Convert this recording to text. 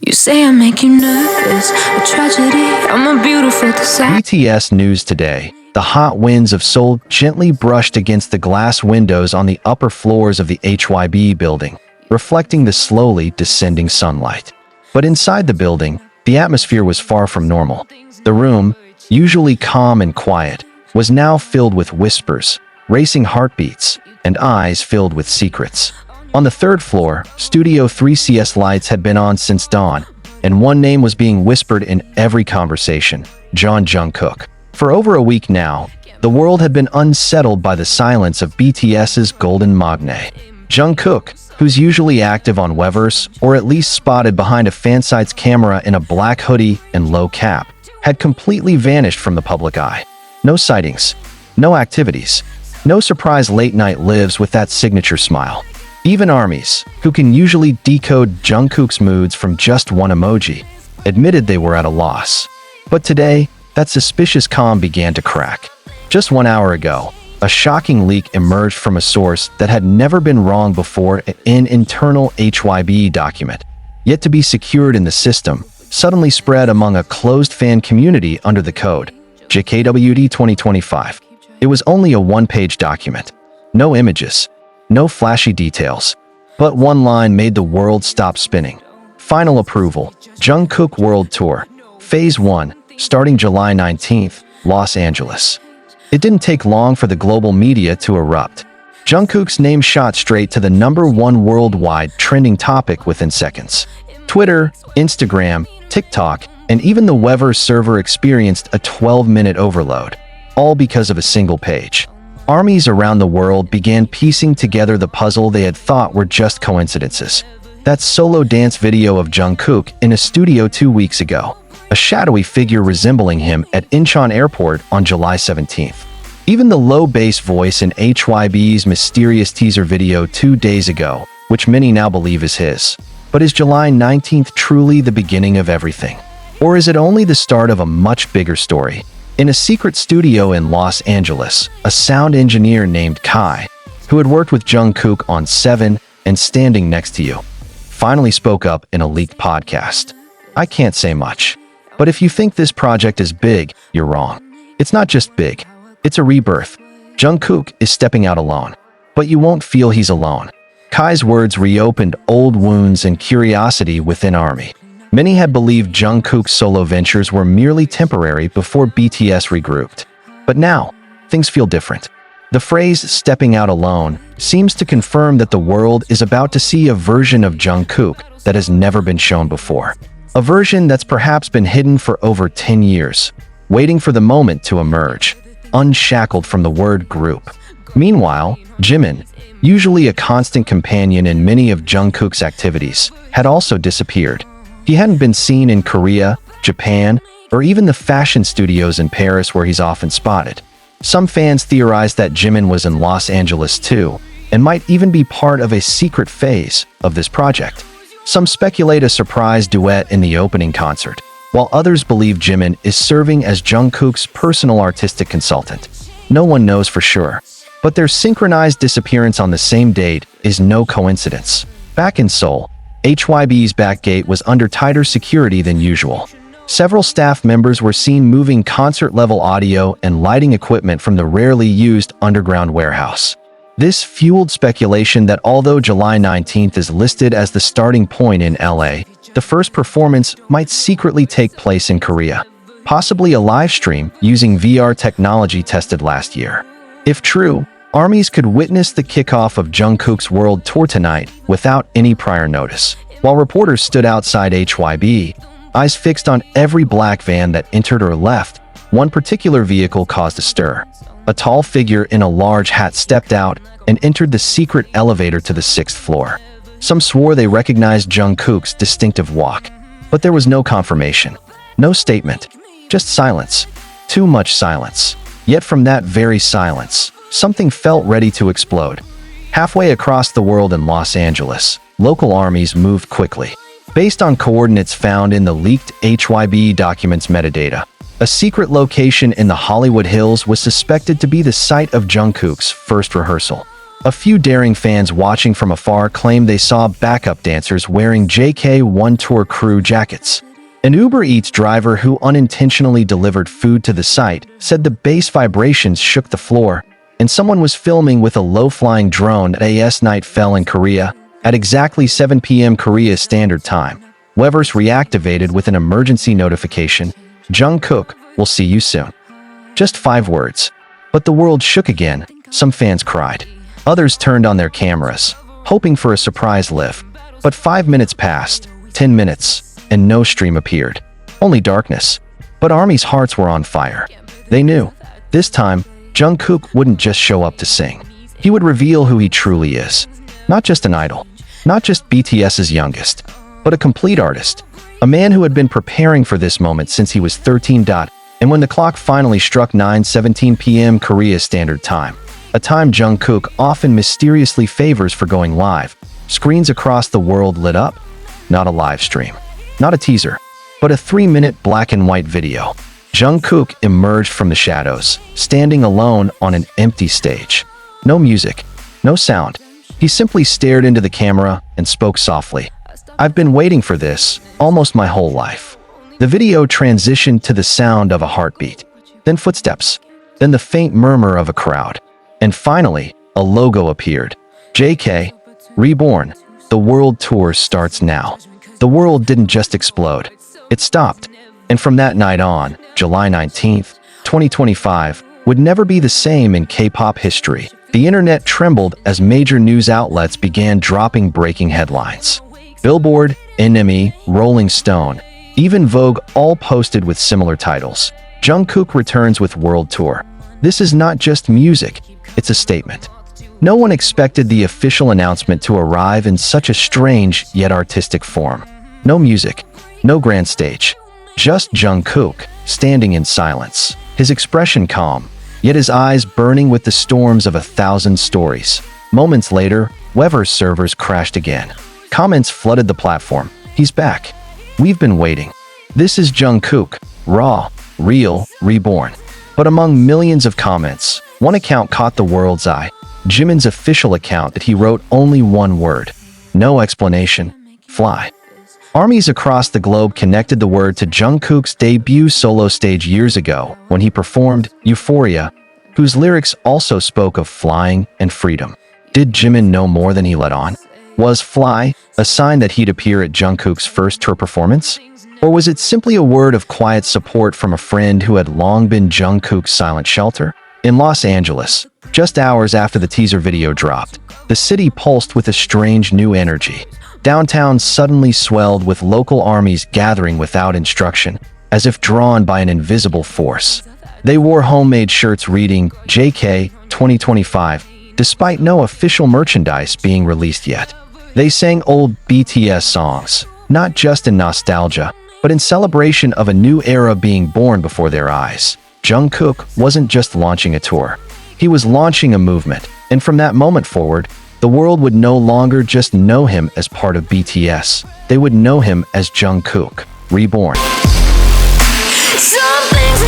You say I make you nervous, a tragedy, I'm a beautiful disaster. BTS news today. The hot winds of Seoul gently brushed against the glass windows on the upper floors of the HYB building, reflecting the slowly descending sunlight. But inside the building, the atmosphere was far from normal. The room, usually calm and quiet, was now filled with whispers, racing heartbeats, and eyes filled with secrets. On the third floor, Studio 3CS lights had been on since dawn, and one name was being whispered in every conversation: Jungkook. For over a week now, the world had been unsettled by the silence of BTS's golden magne. Jungkook, who's usually active on Weverse or at least spotted behind a fansite's camera in a black hoodie and low cap, had completely vanished from the public eye. No sightings, no activities, no surprise late-night lives with that signature smile. Even armies, who can usually decode Jungkook's moods from just one emoji, admitted they were at a loss. But today, that suspicious calm began to crack. Just 1 hour ago, a shocking leak emerged from a source that had never been wrong before in an internal HYB document, yet to be secured in the system, suddenly spread among a closed fan community under the code JKWD 2025. It was only a one-page document. No images, no flashy details, but one line made the world stop spinning. Final approval: Jungkook World Tour, Phase 1, starting July 19th, Los Angeles. It didn't take long for the global media to erupt. Jungkook's name shot straight to the #1 worldwide trending topic within seconds. Twitter, Instagram, TikTok, and even the Weverse server experienced a 12-minute overload, all because of a single page. Armies around the world began piecing together the puzzle they had thought were just coincidences. That solo dance video of Jungkook in a studio 2 weeks ago, a shadowy figure resembling him at Incheon Airport on July 17th. Even the low bass voice in HYB's mysterious teaser video 2 days ago, which many now believe is his. But is July 19th truly the beginning of everything? Or is it only the start of a much bigger story? In a secret studio in Los Angeles, a sound engineer named Kai, who had worked with Jungkook on Seven and Standing Next to You, finally spoke up in a leaked podcast. I can't say much, but if you think this project is big, you're wrong. It's not just big, it's a rebirth. Jungkook is stepping out alone, but you won't feel he's alone. Kai's words reopened old wounds and curiosity within ARMY. Many had believed Jungkook's solo ventures were merely temporary before BTS regrouped. But now, things feel different. The phrase "stepping out alone" seems to confirm that the world is about to see a version of Jungkook that has never been shown before. A version that's perhaps been hidden for over 10 years, waiting for the moment to emerge, unshackled from the word group. Meanwhile, Jimin, usually a constant companion in many of Jungkook's activities, had also disappeared. He hadn't been seen in Korea, Japan, or even the fashion studios in Paris where he's often spotted. Some fans theorized that Jimin was in Los Angeles too, and might even be part of a secret phase of this project. Some speculate a surprise duet in the opening concert, while others believe Jimin is serving as Jungkook's personal artistic consultant. No one knows for sure, but their synchronized disappearance on the same date is no coincidence. Back in Seoul, HYB's back gate was under tighter security than usual. Several staff members were seen moving concert-level audio and lighting equipment from the rarely used underground warehouse. This fueled speculation that although July 19th is listed as the starting point in LA, the first performance might secretly take place in Korea, possibly a live stream using VR technology tested last year. If true, armies could witness the kickoff of Jungkook's World Tour tonight without any prior notice. While reporters stood outside HYB, eyes fixed on every black van that entered or left, one particular vehicle caused a stir. A tall figure in a large hat stepped out and entered the secret elevator to the 6th floor. Some swore they recognized Jungkook's distinctive walk, but there was no confirmation, no statement, just silence. Too much silence. Yet from that very silence, something felt ready to explode. Halfway across the world in Los Angeles, local armies moved quickly. Based on coordinates found in the leaked HYB documents metadata, a secret location in the Hollywood Hills was suspected to be the site of Jungkook's first rehearsal. A few daring fans watching from afar claimed they saw backup dancers wearing JK World Tour crew jackets. An Uber Eats driver who unintentionally delivered food to the site said the bass vibrations shook the floor, and someone was filming with a low-flying drone at AS night fell in Korea at exactly 7 p.m. Korea Standard Time. Weverse reactivated with an emergency notification. Jungkook, we'll see you soon. Just 5 words. But the world shook again. Some fans cried. Others turned on their cameras, hoping for a surprise lift. But 5 minutes passed, 10 minutes, and no stream appeared. Only darkness. But ARMY's hearts were on fire. They knew. This time, Jungkook wouldn't just show up to sing. He would reveal who he truly is. Not just an idol. Not just BTS's youngest. But a complete artist. A man who had been preparing for this moment since he was 13. And when the clock finally struck 9:17 p.m. Korea Standard Time, a time Jungkook often mysteriously favors for going live, screens across the world lit up. Not a live stream. Not a teaser. But a 3-minute black and white video. Jungkook emerged from the shadows, standing alone on an empty stage. No music. No sound. He simply stared into the camera and spoke softly. I've been waiting for this, almost my whole life. The video transitioned to the sound of a heartbeat, then footsteps, then the faint murmur of a crowd. And finally, a logo appeared. JK Reborn. The World Tour starts now. The world didn't just explode. It stopped. And from that night on, July 19th, 2025, would never be the same in K-pop history. The internet trembled as major news outlets began dropping breaking headlines. Billboard, NME, Rolling Stone, even Vogue all posted with similar titles. Jungkook returns with World Tour. This is not just music, it's a statement. No one expected the official announcement to arrive in such a strange yet artistic form. No music, no grand stage. Just Jungkook, standing in silence. His expression calm, yet his eyes burning with the storms of 1,000 stories. Moments later, Weverse servers crashed again. Comments flooded the platform. He's back. We've been waiting. This is Jungkook, raw, real, reborn. But among millions of comments, one account caught the world's eye. Jimin's official account that he wrote only one word. No explanation. Fly. Armies across the globe connected the word to Jungkook's debut solo stage years ago when he performed Euphoria, whose lyrics also spoke of flying and freedom. Did Jimin know more than he let on? Was Fly a sign that he'd appear at Jungkook's first tour performance? Or was it simply a word of quiet support from a friend who had long been Jungkook's silent shelter? In Los Angeles, just hours after the teaser video dropped, the city pulsed with a strange new energy. Downtown suddenly swelled with local armies gathering without instruction, as if drawn by an invisible force. They wore homemade shirts reading JK 2025, despite no official merchandise being released yet. They sang old BTS songs, not just in nostalgia, but in celebration of a new era being born before their eyes. Jungkook wasn't just launching a tour. He was launching a movement, and from that moment forward, the world would no longer just know him as part of BTS. They would know him as Jungkook, Reborn. Some things